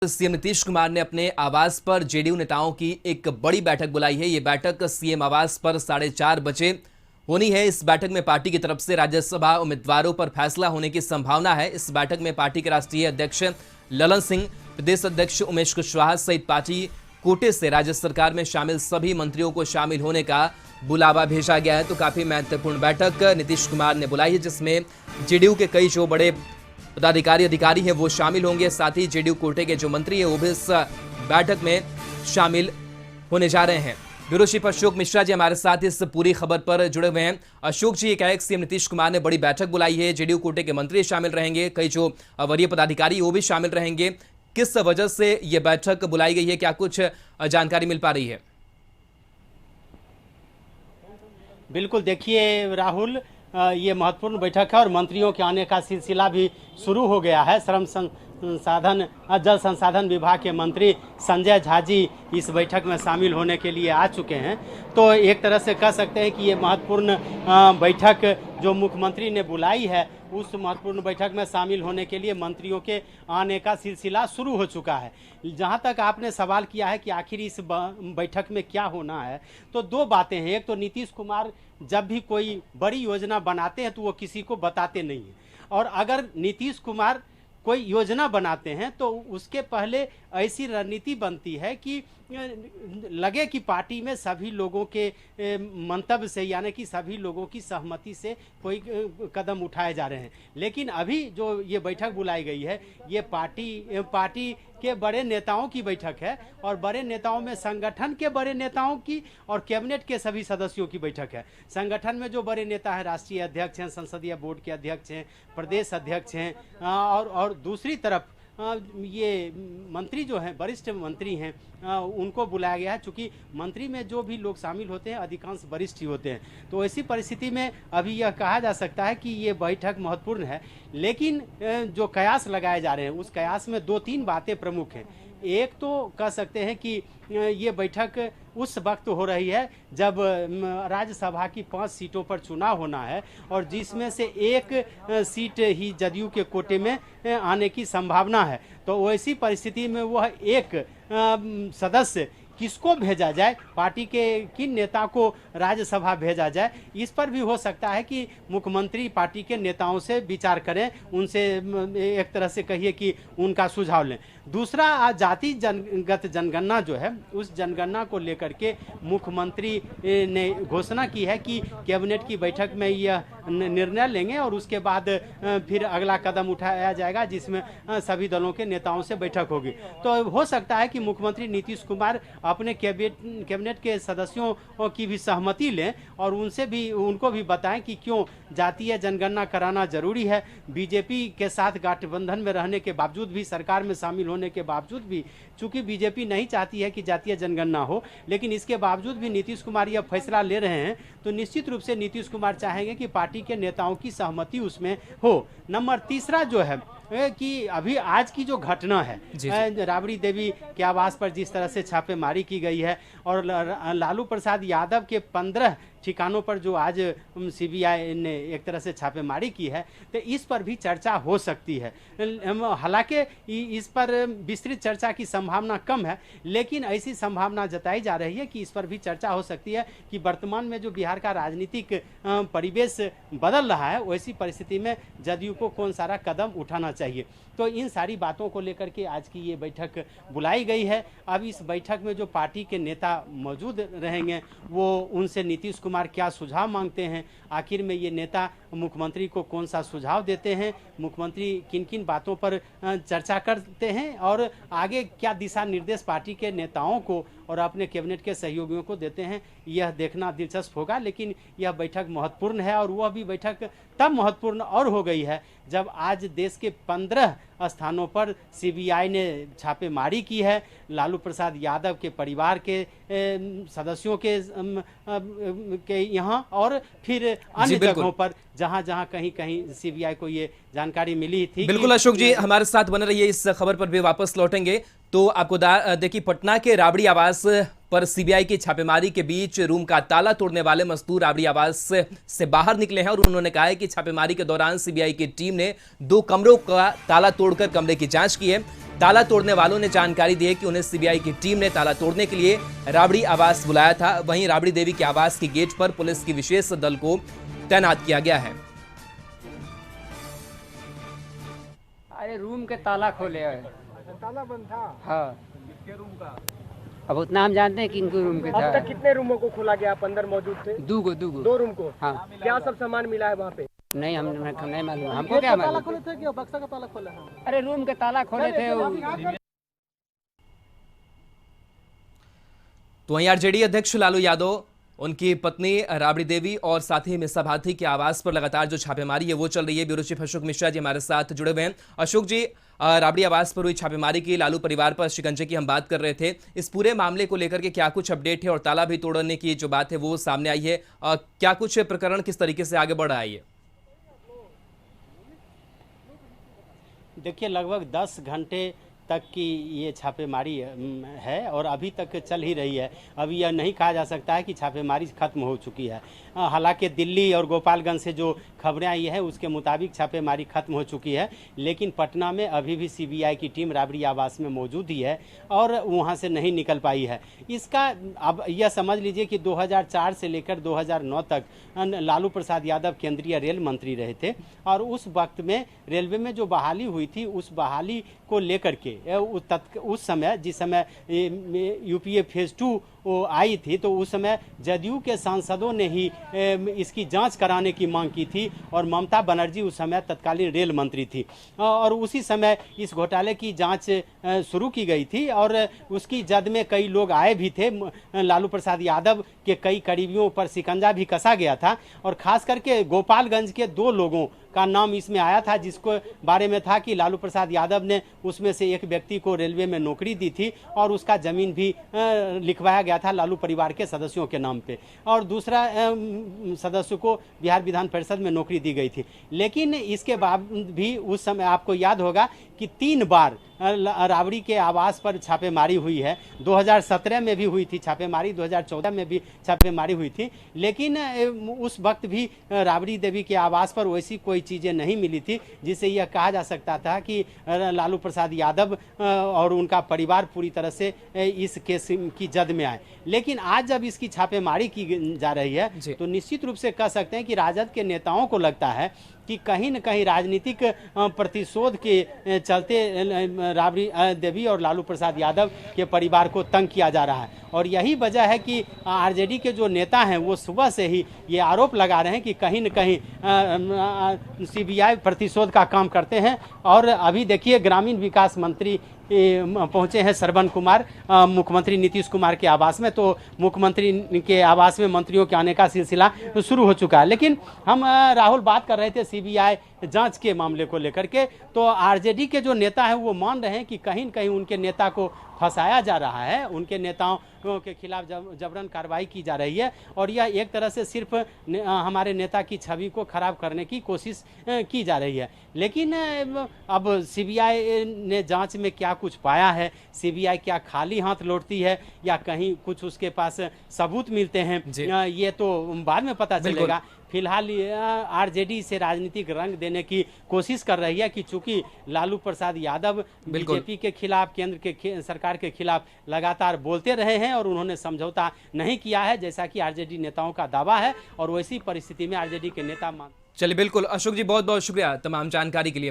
CM Nitish Kumar ने अपने आवास पर जेडीयू नेताओं की एक बड़ी बैठक बुलाई है। ये बैठक सीएम आवास पर 4:30 बजे होनी है। इस बैठक में पार्टी की तरफ से राज्यसभा उम्मीदवारों पर फैसला होने की संभावना है। इस बैठक में पार्टी के राष्ट्रीय अध्यक्ष ललन सिंह, प्रदेश अध्यक्ष उमेश कुशवाहा सहित पार्टी कोटे से राज्य सरकार में शामिल सभी मंत्रियों को शामिल होने का बुलावा भेजा गया है। तो काफी महत्वपूर्ण बैठक नीतीश कुमार ने बुलाई है, जिसमें जेडीयू के कई जो बड़े अधिकारी हैं वो शामिल होंगे। साथ ही जेडीयू कोटे के जो मंत्री हैं वो भी इस बैठक में शामिल होने जा रहे हैं। ब्यूरो चीफ अशोक मिश्रा जी हमारे साथ इस पूरी खबर पर जुड़े हुए हैं। अशोक जी, एकाएक सीएम नीतीश कुमार ने बड़ी बैठक बुलाई है, जेडीयू कोटे के मंत्री शामिल रहेंगे, कई जो वरीय पदाधिकारी वो भी शामिल रहेंगे। किस वजह से ये बैठक बुलाई गई है, क्या कुछ जानकारी मिल पा रही है? बिल्कुल, देखिए राहुल, ये महत्वपूर्ण बैठक है और मंत्रियों के आने का सिलसिला भी शुरू हो गया है। जल संसाधन विभाग के मंत्री संजय झा जी इस बैठक में शामिल होने के लिए आ चुके हैं। तो एक तरह से कह सकते हैं कि ये महत्वपूर्ण बैठक जो मुख्यमंत्री ने बुलाई है, उस महत्वपूर्ण बैठक में शामिल होने के लिए मंत्रियों के आने का सिलसिला शुरू हो चुका है। जहां तक आपने सवाल किया है कि आखिर इस बैठक में क्या होना है, तो दो बातें हैं। एक तो नीतीश कुमार जब भी कोई बड़ी योजना बनाते हैं तो वो किसी को बताते नहीं हैं, और अगर नीतीश कुमार कोई योजना बनाते हैं तो उसके पहले ऐसी रणनीति बनती है कि लगे कि पार्टी में सभी लोगों के मंतव्य से, यानी कि सभी लोगों की सहमति से कोई कदम उठाए जा रहे हैं। लेकिन अभी जो ये बैठक बुलाई गई है, ये पार्टी के बड़े नेताओं की बैठक है, और बड़े नेताओं में संगठन के बड़े नेताओं की और कैबिनेट के सभी सदस्यों की बैठक है। संगठन में जो बड़े नेता हैं, राष्ट्रीय अध्यक्ष हैं, संसदीय बोर्ड के अध्यक्ष हैं, प्रदेश अध्यक्ष हैं, और दूसरी तरफ ये मंत्री जो हैं, वरिष्ठ मंत्री हैं, उनको बुलाया गया है। चूँकि मंत्री में जो भी लोग शामिल होते हैं अधिकांश वरिष्ठ ही होते हैं। तो ऐसी परिस्थिति में अभी यह कहा जा सकता है कि ये बैठक महत्वपूर्ण है। लेकिन जो कयास लगाए जा रहे हैं, उस कयास में 2-3 बातें प्रमुख हैं। एक तो कह सकते हैं कि ये बैठक उस वक्त हो रही है जब राज्यसभा की 5 सीटों पर चुनाव होना है, और जिसमें से एक सीट ही जदयू के कोटे में आने की संभावना है। तो वैसी परिस्थिति में वह एक सदस्य किसको भेजा जाए, पार्टी के किन नेता को राज्यसभा भेजा जाए, इस पर भी हो सकता है कि मुख्यमंत्री पार्टी के नेताओं से विचार करें, उनसे एक तरह से कहिए कि उनका सुझाव लें। दूसरा, जाति जनगत जनगणना जो है, उस जनगणना को लेकर के मुख्यमंत्री ने घोषणा की है कि कैबिनेट की बैठक में यह निर्णय लेंगे और उसके बाद फिर अगला कदम उठाया जाएगा, जिसमें सभी दलों के नेताओं से बैठक होगी। तो हो सकता है कि मुख्यमंत्री नीतीश कुमार अपने कैबिनेट के सदस्यों की भी सहमति लें और उनको भी बताएं कि क्यों जातीय जनगणना कराना जरूरी है। बीजेपी के साथ गठबंधन में रहने के बावजूद भी, सरकार में शामिल होने के बावजूद भी, चूंकि बीजेपी नहीं चाहती है कि जातीय जनगणना हो, लेकिन इसके बावजूद भी नीतीश कुमार यह फैसला ले रहे हैं, तो निश्चित रूप से नीतीश कुमार चाहेंगे कि पार्टी के नेताओं की सहमति उसमें हो। नंबर तीसरा जो है कि अभी आज की जो घटना है, राबड़ी देवी के आवास पर जिस तरह से छापेमारी की गई है, और लालू प्रसाद यादव के 15 ठिकानों पर जो आज सीबीआई ने एक तरह से छापेमारी की है, तो इस पर भी चर्चा हो सकती है। हालांकि इस पर विस्तृत चर्चा की संभावना कम है, लेकिन ऐसी संभावना जताई जा रही है कि इस पर भी चर्चा हो सकती है कि वर्तमान में जो बिहार का राजनीतिक परिवेश बदल रहा है, वैसी परिस्थिति में जदयू को कौन सारा कदम उठाना चाहिए। तो इन सारी बातों को लेकर के आज की ये बैठक बुलाई गई है। अब इस बैठक में जो पार्टी के नेता मौजूद रहेंगे, वो उनसे नीतीश कुमार क्या सुझाव मांगते हैं, आखिर में ये नेता मुख्यमंत्री को कौन सा सुझाव देते हैं, मुख्यमंत्री किन किन बातों पर चर्चा करते हैं, और आगे क्या दिशा निर्देश पार्टी के नेताओं को और अपने कैबिनेट के सहयोगियों को देते हैं, यह देखना दिलचस्प होगा। लेकिन यह बैठक महत्वपूर्ण है, और वह भी बैठक तब महत्वपूर्ण और हो गई है जब आज देश के 15 स्थानों पर सीबीआई ने छापेमारी की है। लालू प्रसाद यादव के परिवार के सदस्यों के यहाँ, और फिर अन्य जगहों पर जहां जहां कहीं कहीं सीबीआई को ये जानकारी मिली थी। बिल्कुल अशोक जी, हमारे साथ बने रहिए, इस खबर पर भी वापस लौटेंगे। तो आपको देखिए, पटना के राबड़ी आवास पर सीबीआई की छापेमारी के बीच रूम का ताला तोड़ने वाले मजदूर राबड़ी आवास से बाहर निकले हैं, और उन्होंने कहा है कि छापेमारी के दौरान सीबीआई की टीम ने 2 कमरों का ताला तोड़कर कमरे की जांच की है। ताला तोड़ने वालों ने जानकारी दी है कि उन्हें सीबीआई की टीम ने ताला तोड़ने के लिए राबड़ी आवास बुलाया था। वहीं राबड़ी देवी के आवास के गेट पर पुलिस की विशेष दल को तैनात किया गया है। अरे रूम के ताला खोले है। ताला बंद था। हाँ, किसके रूम का? अब उतना हम जानते हैं कि इनको रूम के अब था। तक कितने रूमों को खोला गया? आप अंदर मौजूद थे? दो गो। दो रूम को। हाँ, क्या सब सामान मिला है वहाँ पे? नहीं हम नहीं मालूम, हमको क्या मालूम। खोले थे कि बक्सा का ताला खोला है? अरे रूम के ताला खोले थे वो। तो वहीं आरजेडी अध्यक्ष लालू यादव, उनकी पत्नी राबड़ी देवी और साथ ही मिसा भारती के आवास पर लगातार जो छापेमारी है वो चल रही है। ब्यूरो चीफ अशोक मिश्रा जी हमारे साथ जुड़े हुए हैं। अशोक जी, राबड़ी आवास पर हुई छापेमारी की, लालू परिवार पर शिकंजे की हम बात कर रहे थे। इस पूरे मामले को लेकर के क्या कुछ अपडेट है और ताला भी तोड़ने की जो बात है वो सामने आई है, क्या कुछ प्रकरण किस तरीके से आगे बढ़ रहा है? देखिए, लगभग 10 घंटे तक की ये छापेमारी है और अभी तक चल ही रही है। अभी यह नहीं कहा जा सकता है कि छापेमारी खत्म हो चुकी है। हालांकि दिल्ली और गोपालगंज से जो खबरें आई हैं उसके मुताबिक छापेमारी खत्म हो चुकी है, लेकिन पटना में अभी भी सीबीआई की टीम राबड़ी आवास में मौजूद ही है और वहां से नहीं निकल पाई है। इसका अब यह समझ लीजिए कि 2004 से लेकर 2009 तक लालू प्रसाद यादव केंद्रीय रेल मंत्री रहे थे और उस वक्त में रेलवे में जो बहाली हुई थी उस बहाली को लेकर के उस समय, जिस समय यूपीए फेज 2 आई थी, तो उस समय जदयू के सांसदों ने ही इसकी जांच कराने की मांग की थी और ममता बनर्जी उस समय तत्कालीन रेल मंत्री थी और उसी समय इस घोटाले की जांच शुरू की गई थी और उसकी जद में कई लोग आए भी थे। लालू प्रसाद यादव के कई करीबियों पर शिकंजा भी कसा गया था और खास करके गोपालगंज के 2 लोगों का नाम इसमें आया था, जिसको बारे में था कि लालू प्रसाद यादव ने उसमें से एक व्यक्ति को रेलवे में नौकरी दी थी और उसका जमीन भी लिखवाया गया था लालू परिवार के सदस्यों के नाम पे और दूसरा सदस्य को बिहार विधान परिषद में नौकरी दी गई थी। लेकिन इसके बाद भी उस समय आपको याद होगा कि 3 बार राबड़ी के आवास पर छापेमारी हुई है। 2017 में भी हुई थी छापेमारी, 2014 में भी छापेमारी हुई थी, लेकिन उस वक्त भी राबड़ी देवी के आवास पर वैसी कोई चीज़ें नहीं मिली थी जिससे यह कहा जा सकता था कि लालू प्रसाद यादव और उनका परिवार पूरी तरह से इस केस की जद में आए। लेकिन आज जब इसकी छापेमारी की जा रही है तो निश्चित रूप से कह सकते हैं कि राजद के नेताओं को लगता है कि कहीं न कहीं राजनीतिक प्रतिशोध के चलते राबड़ी देवी और लालू प्रसाद यादव के परिवार को तंग किया जा रहा है और यही वजह है कि आरजेडी के जो नेता हैं वो सुबह से ही ये आरोप लगा रहे हैं कि कहीं न कहीं सीबीआई प्रतिशोध का काम करते हैं। और अभी देखिए, ग्रामीण विकास मंत्री पहुंचे हैं श्रवण कुमार मुख्यमंत्री नीतीश कुमार के आवास में, तो मुख्यमंत्री के आवास में मंत्रियों के आने का सिलसिला शुरू हो चुका है। लेकिन हम राहुल बात कर रहे थे सीबीआई जांच के मामले को लेकर के, तो आरजेडी के जो नेता हैं वो मान रहे हैं कि कहीं न कहीं उनके नेता को फंसाया जा रहा है, उनके नेताओं के खिलाफ जबरन कार्रवाई की जा रही है और यह एक तरह से सिर्फ हमारे नेता की छवि को खराब करने की कोशिश की जा रही है। लेकिन अब सीबीआई ने जांच में क्या कुछ पाया है, सीबीआई क्या खाली हाथ लौटती है या कहीं कुछ उसके पास सबूत मिलते हैं, ये तो बाद में पता चलेगा। फिलहाल आरजेडी से राजनीतिक रंग देने की कोशिश कर रही है कि चूंकि लालू प्रसाद यादव बीजेपी के खिलाफ, केंद्र के सरकार के खिलाफ लगातार बोलते रहे हैं और उन्होंने समझौता नहीं किया है जैसा कि आरजेडी नेताओं का दावा है और वैसी परिस्थिति में आरजेडी के नेता चलिए, बिल्कुल अशोक जी, बहुत बहुत शुक्रिया तमाम जानकारी के लिए।